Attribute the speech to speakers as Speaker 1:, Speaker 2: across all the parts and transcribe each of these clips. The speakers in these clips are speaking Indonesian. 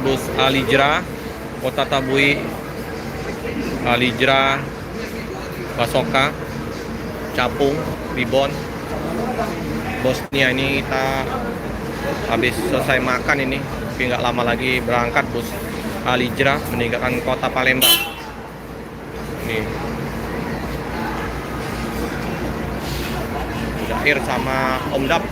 Speaker 1: bus Alijra, Kota Tabui, Alijra, Basoka, Capung, Ribon, Bosnia. Ini kita habis selesai makan ini, tapi nggak lama lagi berangkat bus Alijra meninggalkan kota Palembang. Nih, Dair sama Om Dap.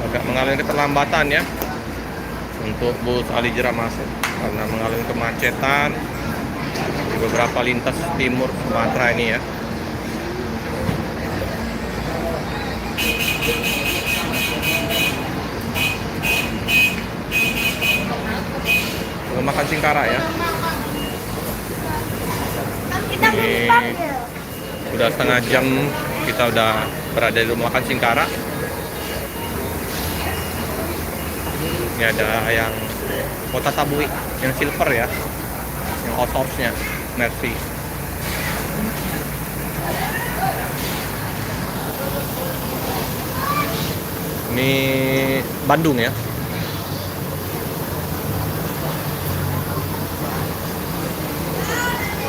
Speaker 1: Agak mengalami keterlambatan ya untuk bus Alijra masuk karena mengalami kemacetan di beberapa lintas timur Sumatera ini ya. Makan Singkara ya. Ini udah setengah jam kita udah berada di rumah makan Singkara. Ini ada yang Kota Tabui, yang silver ya, yang outsource-nya, Mercy. Ini Bandung ya.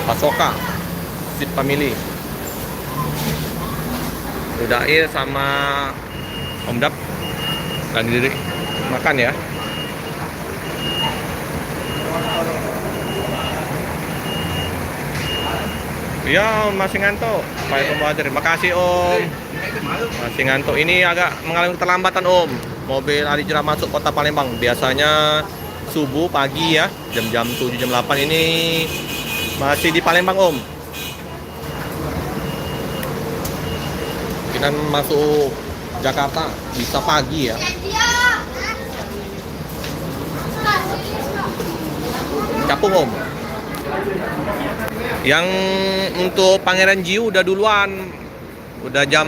Speaker 1: Basoka, Seat Family. Udair sama Om Dap lagi diri makan ya. Iya, masih ngantuk. Pak Om, terima kasih Om. Masih ngantuk. Ini agak mengalami keterlambatan Om. Mobil Alijra masuk kota Palembang. Biasanya subuh pagi ya, jam-jam 7 jam 8 ini masih di Palembang Om. Kita masuk Jakarta bisa pagi ya. Capung Om. Yang untuk Pangeran Jiu udah duluan. Udah jam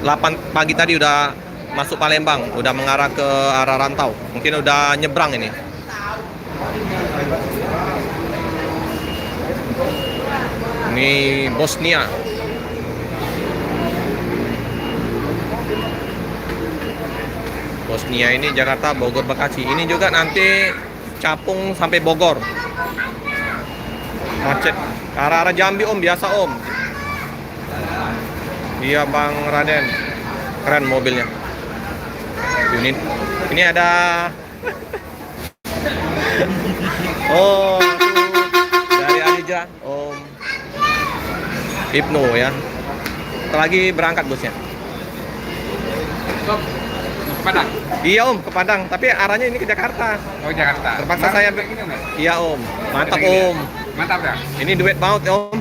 Speaker 1: 8 pagi tadi udah masuk Palembang, udah mengarah ke arah rantau. Mungkin udah nyebrang ini. Ini Bosnia. Bosnia ini Jakarta, Bogor, Bekasi. Ini juga nanti Capung sampai Bogor. Macet. Ke arah Jambi Om, biasa Om. Iya Bang Raden. Keren mobilnya. Ini ada oh, dari Alijra Om Ibnu ya. Lagi berangkat busnya.
Speaker 2: Ke Padang?
Speaker 1: Iya Om, ke Padang. Tapi arahnya ini ke Jakarta.
Speaker 2: Oh Jakarta.
Speaker 1: Terpaksa saya iya Om. Mantap Om.
Speaker 2: Mantap ya?
Speaker 1: Ini duet maut Om.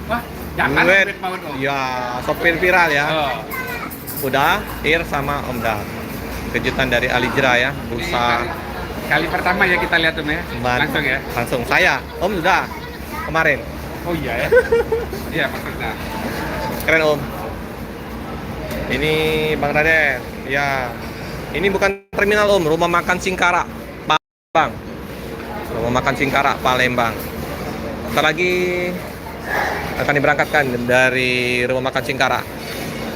Speaker 2: Wah, jangan duet maut Om.
Speaker 1: Iya, sopir viral ya.
Speaker 2: Oh.
Speaker 1: Udah, Ir sama Om Dap. Kejutan dari Alijra ya, bursa
Speaker 2: Kali pertama ya kita lihat Om ya. Langsung ya.
Speaker 1: Langsung saya. Om sudah kemarin.
Speaker 2: Oh iya ya. Iya maksudnya.
Speaker 1: Keren Om. Ini Bang Raden. Ya. Ini bukan terminal Om, rumah makan Singkara, Palembang. Rumah makan Singkara, Palembang. Bentar lagi akan diberangkatkan dari rumah makan Singkara.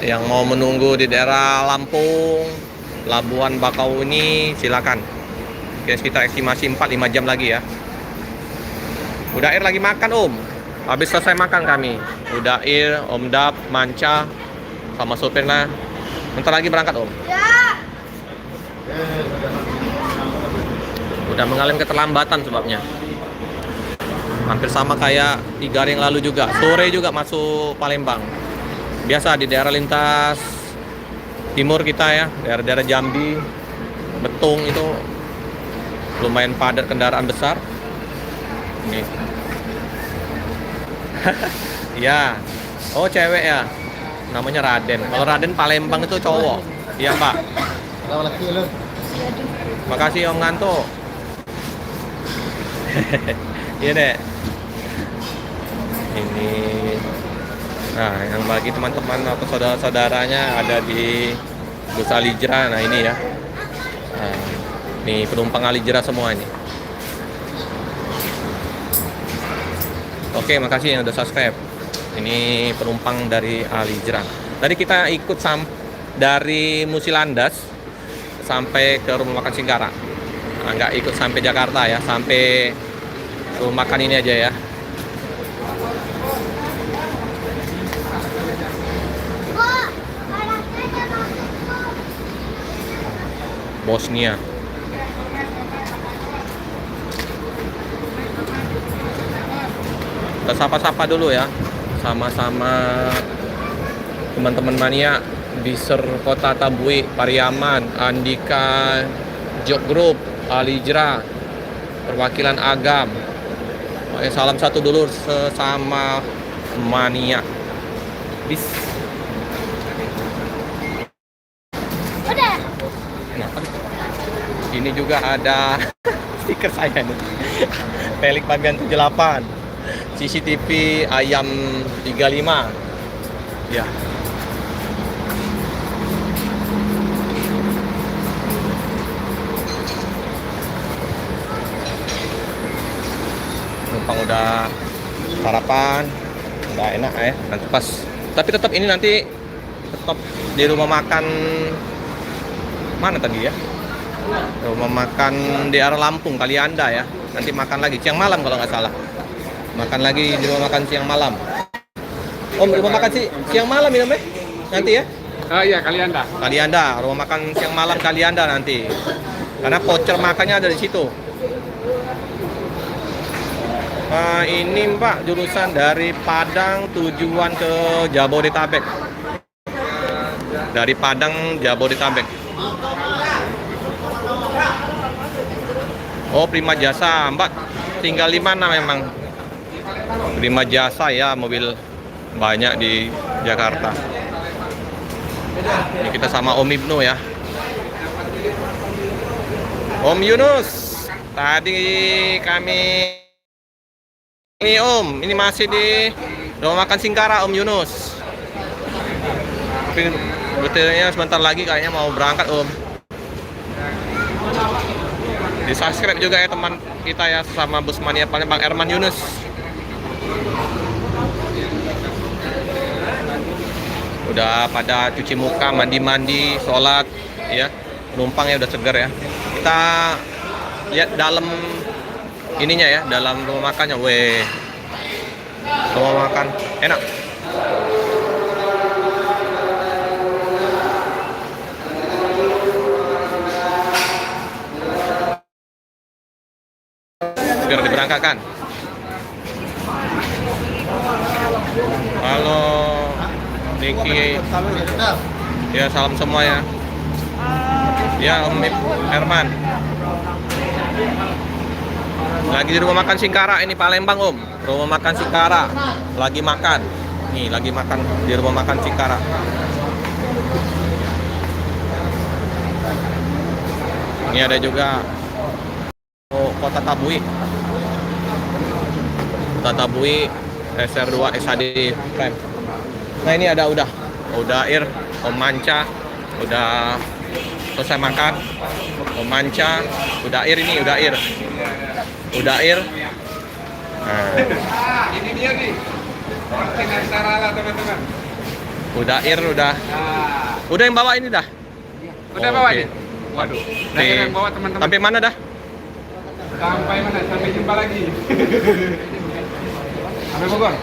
Speaker 1: Yang mau menunggu di daerah Lampung, Labuan Bakauni, silakan. Oke, kita estimasi 4-5 jam lagi ya. Udair lagi makan Om. Habis selesai makan kami. Udair, Om Dap, Manca, sama sopirnya. Bentar lagi berangkat Om. Udah mengalami keterlambatan sebabnya. Hampir sama kayak 3 hari yang lalu juga. Sore juga masuk Palembang. Biasa di daerah lintas timur kita ya, daerah-daerah Jambi, Betung itu lumayan padat kendaraan besar. Ini. Ya. Oh, cewek ya. Namanya Raden. Kalau Raden Palembang itu cowok. Iya, Pak. Makasih Om Nganto. Iya deh. Ini. Nah, yang bagi teman-teman atau saudara-saudaranya ada di bus Alijra. Nah ini ya, nah, nih penumpang Alijra semua ini. Oke, makasih yang udah subscribe. Ini penumpang dari Alijra. Tadi kita ikut dari Musilandas sampai ke rumah makan Singkara. Nah, nggak ikut sampai Jakarta ya, sampai rumah makan ini aja ya. Bosnia. Kita sapa-sapa dulu ya, sama-sama teman-teman mania Biser Kota Tabui, Pariaman, Andika, Jok Group, Alijra, perwakilan Agam. Oke, salam satu dulu sesama mania bis. Nah, ini juga ada stiker saya nih. Telik bagian 78. CCTV ayam 35. Ya. Numpang udah sarapan, udah enak ya. Nanti pas, tapi tetap ini nanti tetap di rumah makan mana tadi ya? Rumah makan di arah Lampung, Kalianda ya. Nanti makan lagi siang malam kalau nggak salah. Makan lagi di rumah makan siang malam. Om, rumah makan siang malam ya, Om? Nanti ya?
Speaker 2: Oh iya, Kalianda.
Speaker 1: Kalianda, rumah makan siang malam Kalianda nanti. Karena voucher makannya ada di situ. Ini Mbak, jurusan dari Padang tujuan ke Jabodetabek. Dari Padang Jabodetabek. Oh, Prima Jasa, Mbak. Tinggal di mana memang? Prima Jasa ya, mobil banyak di Jakarta. Ini kita sama Om Ibnu ya. Om Yunus, tadi kami ini Om, ini masih di rumah makan Singkara Om Yunus. Tapi betulnya sebentar lagi kayaknya mau berangkat Om. Di subscribe juga ya teman kita ya, sama Bus Mania Palembang Herman Yunus. Udah pada cuci muka, mandi-mandi, sholat ya. Penumpangnya udah segar ya. Kita lihat dalam ininya ya, dalam rumah makannya. Weh, rumah makan enak. Segera diberangkatkan. Halo Niki, ya salam semua ya. Ya Om Herman. Lagi di rumah makan Singkara ini Palembang Om. Rumah makan Singkara. Lagi makan. Nih lagi makan di rumah makan Singkara. Ini ada juga Kota Tabui. Kota Tabui SR2 SHD Prime. Nah ini ada udah Ir, Om Manca udah selesai makan. Om Manca, udah Ir ini, udah Ir. Nah.
Speaker 2: Ini dia nih. Dengan Sarala teman-teman.
Speaker 1: Udah Ir, udah. Udah yang bawa ini dah.
Speaker 2: Udah bawa ini. Waduh. Nah, yang bawa teman-teman.
Speaker 1: Sampai mana dah?
Speaker 2: Sampai mana? Sampai jumpa lagi. Sampai Bogor.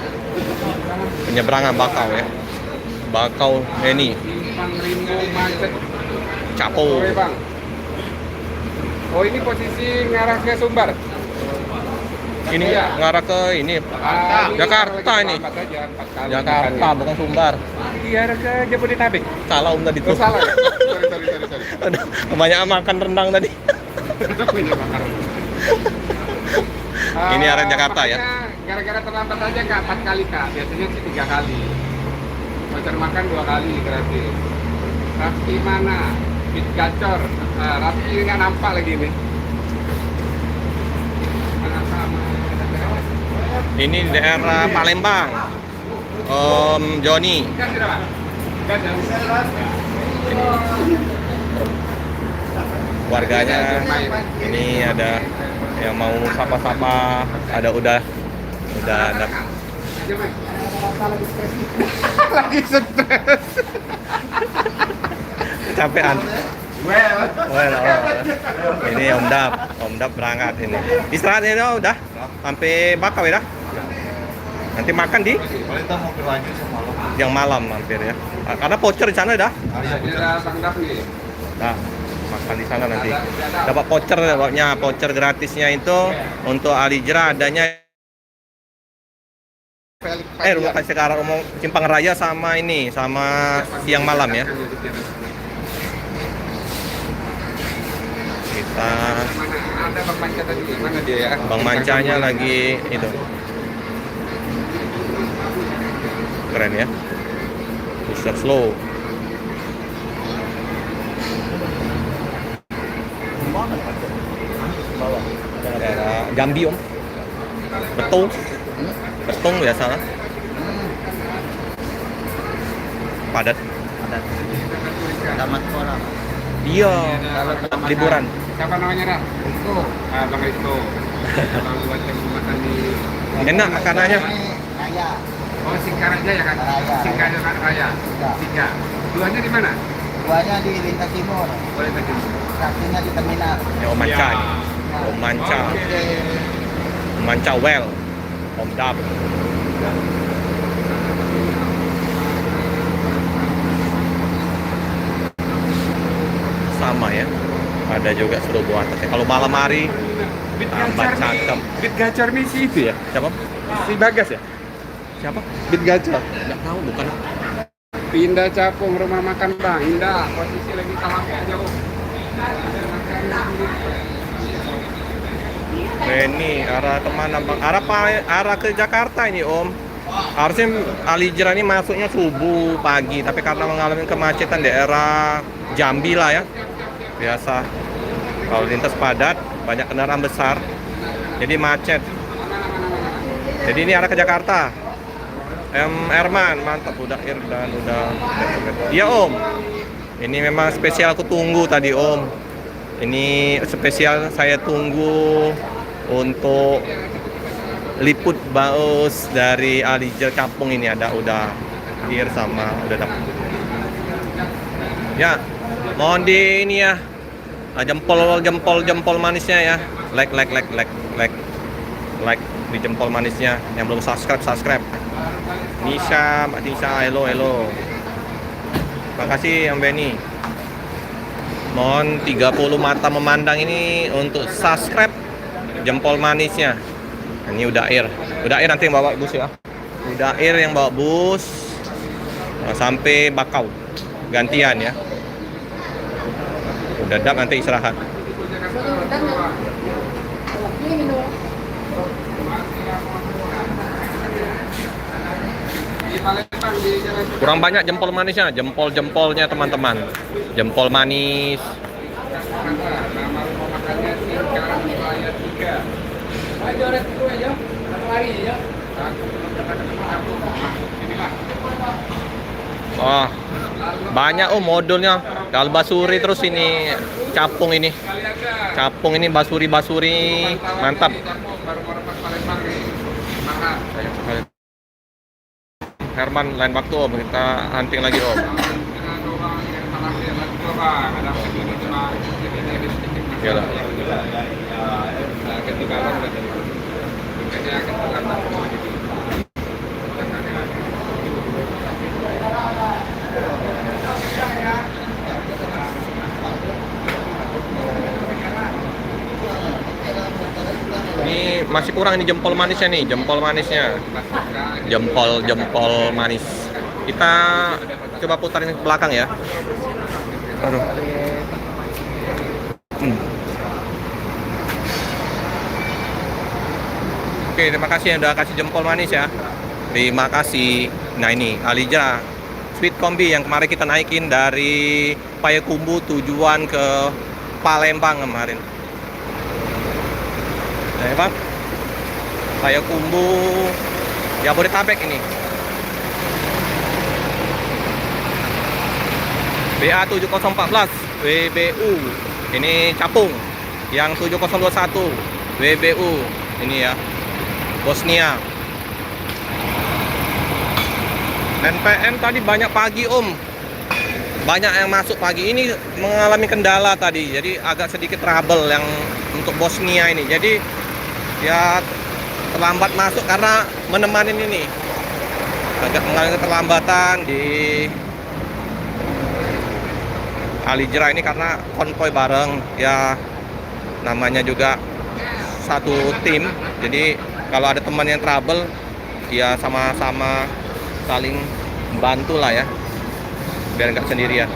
Speaker 1: Penyeberangan Bakau ya. Bakau ini.
Speaker 2: Simpang Rimbo Macet.
Speaker 1: Capo.
Speaker 2: Oke, Bang. Oh, ini posisi ngarah ke Sumbar.
Speaker 1: Ini
Speaker 2: ya,
Speaker 1: ngarah ke ini. Jakarta ini. Jakarta bukan Sumbar.
Speaker 2: Iya, ke Jabodetabek.
Speaker 1: Salah Om tadi tuh.
Speaker 2: Oh, salah. Ya? Sorry.
Speaker 1: Kebanyakan makan rendang tadi. Ini arah Jakarta ya.
Speaker 2: Gara-gara terlambat aja Kak, 4 kali Kak. Biasanya sih 3 kali. Voucher makan 2 kali gratis. Raffi mana? Bit gacor. Raffi nggak nampak lagi nih.
Speaker 1: Ini daerah Palembang. Om Joni. ini warganya. Ini ada yang mau sapa-sapa, ada udah ada
Speaker 2: Lagi stres.
Speaker 1: kecapean.
Speaker 2: Well.
Speaker 1: Well, ini Om Dap berangkat ini. Istirahat ini udah sampai Bakau ya dah. Nanti makan di
Speaker 3: Kita mau ke lanjut semalam.
Speaker 1: yang malam mampir ya. Karena voucher di sana dah.
Speaker 2: Ada Bang Dafni.
Speaker 1: Nah, makan di sana nanti. Dapat voucher, dapatnya voucher gratisnya itu untuk Alijra adanya rumah kasih sekarang ngomong Simpang Raya sama ini sama siang malam ya. Kita
Speaker 2: Mana ada Bang Manca tadi? Mana dia ya?
Speaker 1: Bang Mancanya lagi itu. Keren ya. Booster slow. Daerah Jambi Om. Betung biasa lah. Padat.
Speaker 3: Tamat sekolah.
Speaker 1: Iya. Liburan.
Speaker 2: Siapa namanya dah? Risto. Bang Risto. Kalau buat makan di
Speaker 1: Enak makanannya.
Speaker 3: Raya.
Speaker 2: Oh, Singkaraja ya kan?
Speaker 3: Raya.
Speaker 2: Singkaraja Raya. Tiga. Duanya di mana?
Speaker 3: Duanya di Lintas Timur.
Speaker 2: Boleh tadi.
Speaker 3: Saksinya di terminal.
Speaker 1: Ini Om Manca ini. Om Manca. Om Manca well. Om Dap. Sama ya. Ada juga suruh buat. Kalau malam hari tambah cakep.
Speaker 2: Bit Gacor misi itu ya?
Speaker 1: Siapa?
Speaker 2: Si Bagas ya?
Speaker 1: Siapa?
Speaker 2: Bit Gacor.
Speaker 1: Nggak tahu bukan.
Speaker 2: Pindah Capung, rumah makan Bang Indah. Posisi lagi kalamnya jauh.
Speaker 1: Ini arah kemana bang? Arah ke Jakarta ini Om. Harusnya Alijra ini masuknya subuh pagi, tapi karena mengalami kemacetan daerah Jambi lah ya. Biasa. Kalau lintas padat, banyak kendaraan besar, jadi macet. Jadi ini arah ke Jakarta. Erman, mantap udah dan udah. Iya Om. Ini memang spesial aku tunggu tadi Om. Ini spesial saya tunggu untuk liput baus dari Alijra Kampung ini ada udah sama udah dapat. Ya, mohon di ini ya. Jempol manisnya ya. Like di jempol manisnya. Yang belum subscribe. Nisha, Mbak Nisha, hello. Terima kasih Om Benny. Mohon 30 mata memandang ini untuk subscribe jempol manisnya. Ini udah air nanti yang bawa bus ya. Udah air yang bawa bus sampai Bakau. Gantian ya. Udah dap nanti istirahat. Kurang banyak jempol manisnya, jempolnya teman-teman. Jempol manis.
Speaker 2: Nama rumah makannya Singkaraja Raya 3. Ayo red itu aja. Satu hari ya.
Speaker 1: Wah, banyak modulnya. Kalbasuri terus ini capung ini. Capung ini basuri. Mantap. Herman lain waktu Om, kita hunting lagi Om. Ya lah. Ini masih kurang ini jempol manisnya nih, jempol manis. Kita coba putarin ke belakang ya. Aduh. Oke, terima kasih yang udah kasih jempol manis ya. Terima kasih. Nah ini Alijra Sweet Kombi yang kemarin kita naikin dari Payakumbuh tujuan ke Palembang kemarin. Nah, Bang. Payakumbuh Jabodetabek ini. BA 7014 WBU. Ini capung. Yang 7021 WBU. Ini ya. Bosnia. NPM tadi banyak pagi Om. Banyak yang masuk pagi ini mengalami kendala tadi. Jadi agak sedikit trouble yang untuk Bosnia ini. Jadi ya terlambat masuk karena menemanin ini. Agak mengalami keterlambatan di Alijra ini karena konvoy bareng ya, namanya juga satu tim. Jadi kalau ada teman yang trouble ya sama-sama saling membantu lah ya, biar nggak sendirian.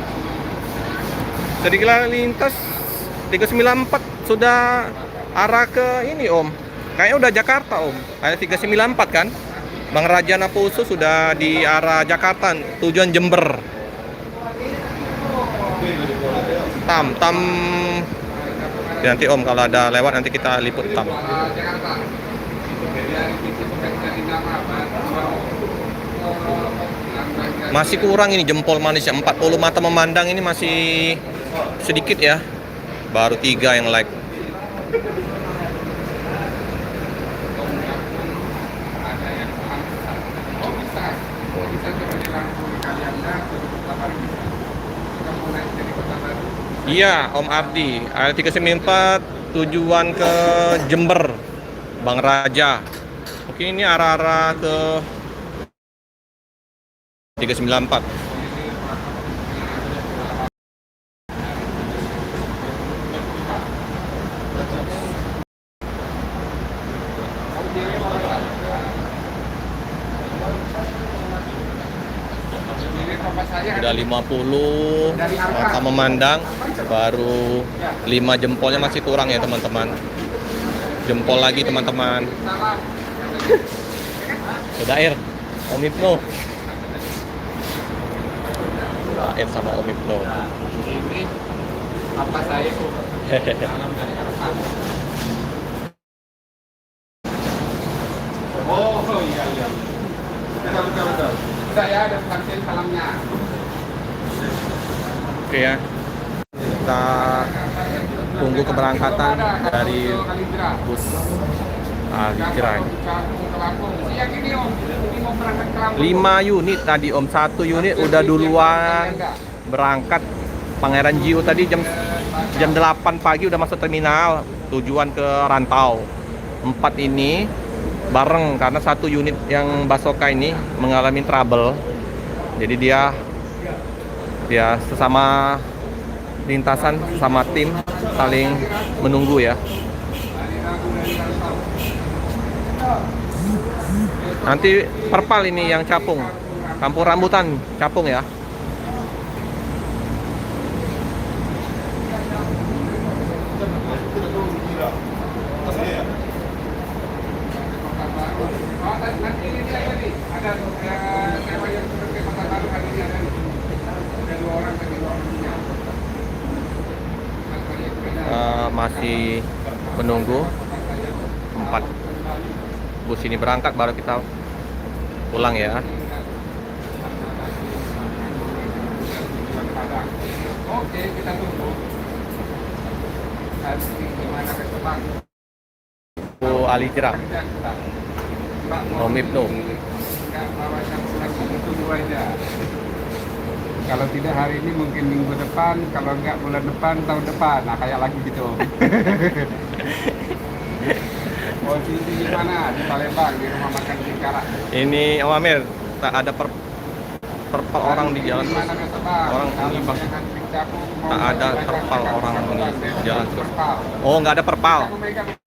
Speaker 1: Sedikit lintas 394 sudah arah ke ini Om, kayaknya udah Jakarta Om. Kayak 394 kan, Bang Raja Napusu sudah di arah Jakarta, tujuan Jember. Tam nanti Om kalau ada lewat nanti kita liput Tam.
Speaker 2: Jakarta. Dari titik dari nama
Speaker 1: Masih kurang ini jempol manisnya, 40 mata memandang ini masih sedikit ya. Baru 3 yang like.
Speaker 2: ada yang oh bisa coba dirangkul kalian dah kota baru bisa. Kita mau naik dari kota baru.
Speaker 1: Iya Om Abdi, AL394 tujuan ke Jember, Bang Raja. Oke, ini arah-arah ke 394. Udah 50 mata memandang, baru 5 jempolnya masih kurang ya teman-teman. Jempol lagi teman-teman. Sudah air Om Ibnu. Air sama Om Ibnu.
Speaker 2: Ini apa saya kok? Oh iya. Betul. Saya ada vaksin salamnya.
Speaker 1: Oke ya. Kita tunggu keberangkatan dari bus Alijra.
Speaker 2: Siang ini Om, ini mau berangkat ke Lampung.
Speaker 1: 5 unit tadi Om, 1 unit udah duluan berangkat. Pangeran Jiu tadi jam 8 pagi udah masuk terminal tujuan ke Rantau. 4 ini bareng karena 1 unit yang Basoka ini mengalami trouble. Jadi dia sesama lintasan sama tim saling menunggu ya. Nanti perpal ini yang capung, kampung rambutan capung ya.
Speaker 2: Nanti ini ada nih, ada sewa yang seperti kota baru hari ini ada nih. Ada 2 orang tadi 2 orang punya.
Speaker 1: Masih menunggu 4 bus ini berangkat baru kita pulang ya.
Speaker 2: Oke, kita tunggu. Harus gimana ke depan?
Speaker 1: Bu Alijra, Om Ibnu.
Speaker 2: Tunggu aja. Kalau tidak hari ini mungkin minggu depan, kalau enggak bulan depan, tahun depan. Nah, kayak lagi gitu. Posisi di mana? Di Palembang, di rumah makan Singkara.
Speaker 1: Ini Om Amir, tak ada terpal orang di jalan terus. Orang ini bang, tak ada terpal orang di jalan terus. Oh, nggak ada perpal.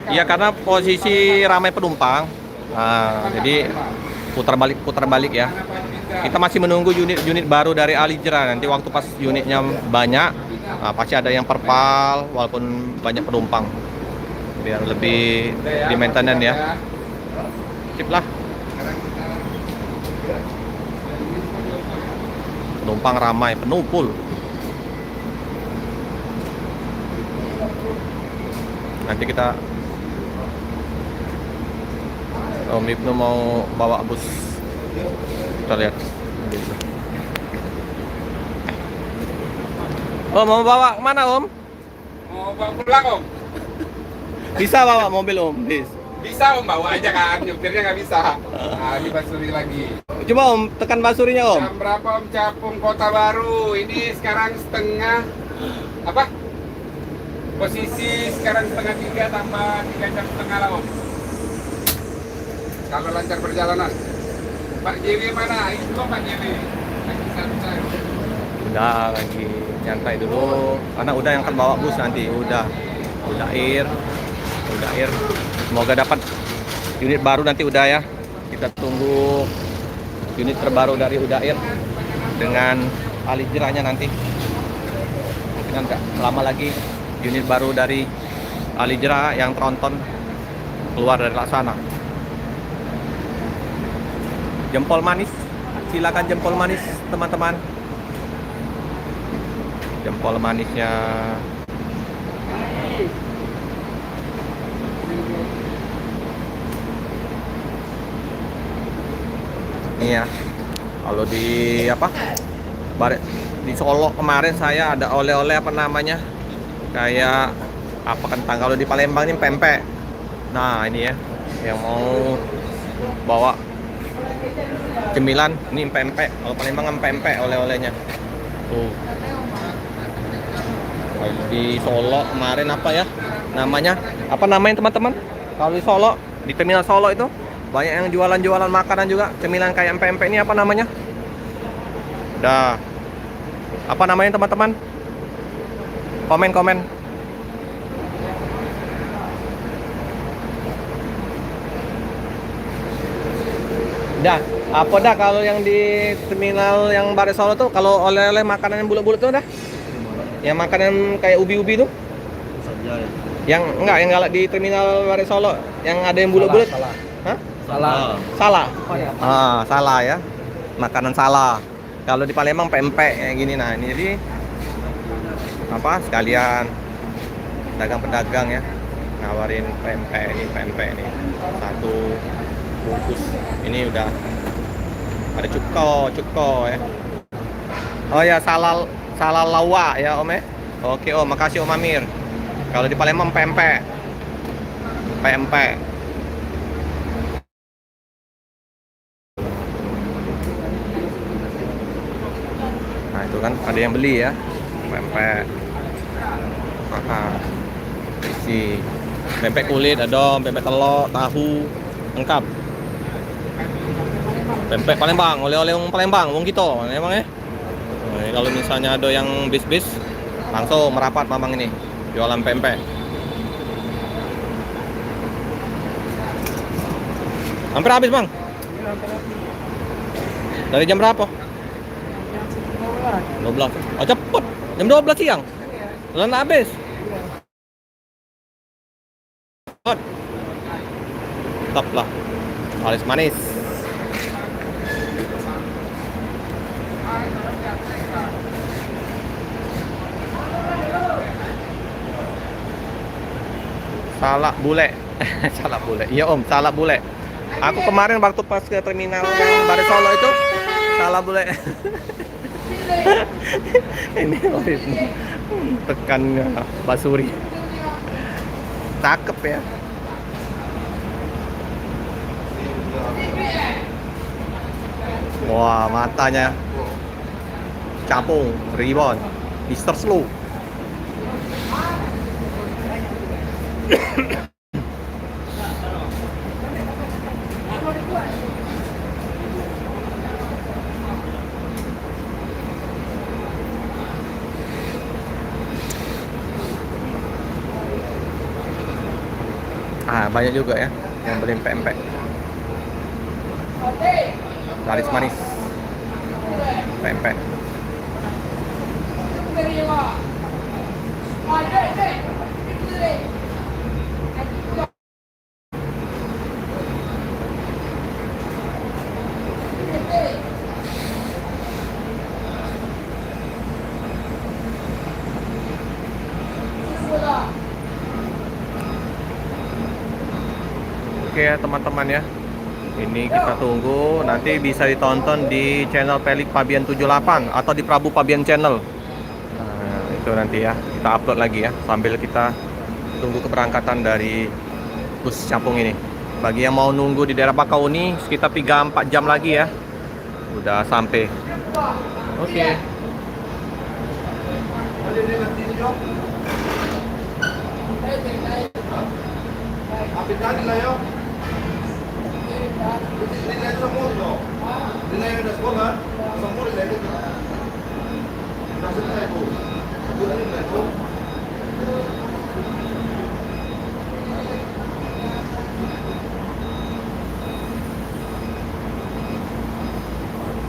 Speaker 1: Iya karena posisi ramai penumpang. Nah, jadi putar balik ya. Kita masih menunggu unit baru dari Alijra. Nanti waktu pas unitnya banyak, nah, pasti ada yang perpal walaupun banyak penumpang. Biar lebih di maintenance ya. Sip lah. Penumpang ramai, penuh full. Nanti kita Om Ibnu mau bawa bus. Kita lihat. Om, mau bawa kemana Om?
Speaker 2: Mau bawa pulang Om?
Speaker 1: Bisa bawa mobil Om, bis.
Speaker 2: Bisa Om, bawa aja kan, nyupirnya nggak bisa. Nah, ini basuri lagi.
Speaker 1: Coba Om, tekan basurinya Om.
Speaker 2: Jam berapa Om Capung Kota Baru? Ini sekarang setengah apa? Posisi sekarang setengah 3 tambah 3 jam setengah lah Om. Kalau lancar perjalanan. Pak JW mana? Itu loh Pak JW. Lagi santai.
Speaker 1: Udah lagi nyantai dulu. Karena udah yang akan bawa bus nanti. Udah air. Semoga dapat unit baru nanti udah ya. Kita tunggu unit terbaru dari Udair dengan Alijrahnya nanti. Mungkin nggak lama lagi unit baru dari Alijrah yang tronton keluar dari Laksana. Jempol manis, silakan jempol manis teman-teman. Jempol manisnya. Iya. Kalau di apa? Di Solo kemarin saya ada oleh-oleh apa namanya? Kayak apa kentang. Kalau di Palembang ini pempek. Nah, ini ya yang mau bawa cemilan ini pempek. Kalau Palembang kan pempek oleh-olehnya. Tuh. Kalau di Solo kemarin apa ya? Namanya? Apa namanya teman-teman? Kalau di Solo, di terminal Solo itu banyak yang jualan-jualan makanan juga, cemilan kayak pempek ini apa namanya? Dah. Apa namanya teman-teman? Komen. Dah, apa dah kalau yang di terminal yang Bare Solo tuh kalau oleh-oleh makanan yang bulat-bulat tuh dah? Yang makanan kayak ubi-ubi tuh? Yang enggak di terminal Bare Solo yang ada yang bulat-bulat? Hah? Salah.
Speaker 3: Oh, ya.
Speaker 1: Salah ya. Makanan salah. Kalau di Palembang pempek kayak gini. Nah, ini jadi apa? Sekalian pedagang-pedagang ya nawarin pempek ini. Satu bungkus. Ini udah ada cuko ya. Oh ya, salah lawa ya Om ya. Oke Om, makasih Om Amir. Kalau di Palembang pempek. Nah itu kan ada yang beli ya pempek. Isi pempek kulit, ada pempek telur, tahu, lengkap. Pempek Palembang, oleh-oleh Palembang, wong gitu, emang ya. Nah, kalau misalnya ada yang bis langsung merapat mamang ini jualan pempek. Hampir habis bang. Dari jam berapa? 12. Oh cepet. Jam 12 siang. Belum habis. Cepet. Tetap lah. Manis. Salak bule. Salak bule. Iya Om, salak bule. Aku kemarin waktu pas ke terminal yang Bare Solo itu salak bule. Ini tekannya basuri. Cakep ya. Wah, matanya capung, ribon, Mister Slow. Banyak juga ya yang beli pempek. Laris manis. Pempek. Oke ya teman-teman ya, ini kita tunggu nanti bisa ditonton di channel Pelik Pabian 78 atau di Prabu Pabian channel. Nah, itu nanti ya. Kita upload lagi ya sambil kita tunggu keberangkatan dari bus capung ini. Bagi yang mau nunggu di daerah Bakauni sekitar 3-4 jam lagi ya. Udah sampai. Oke.
Speaker 4: Semua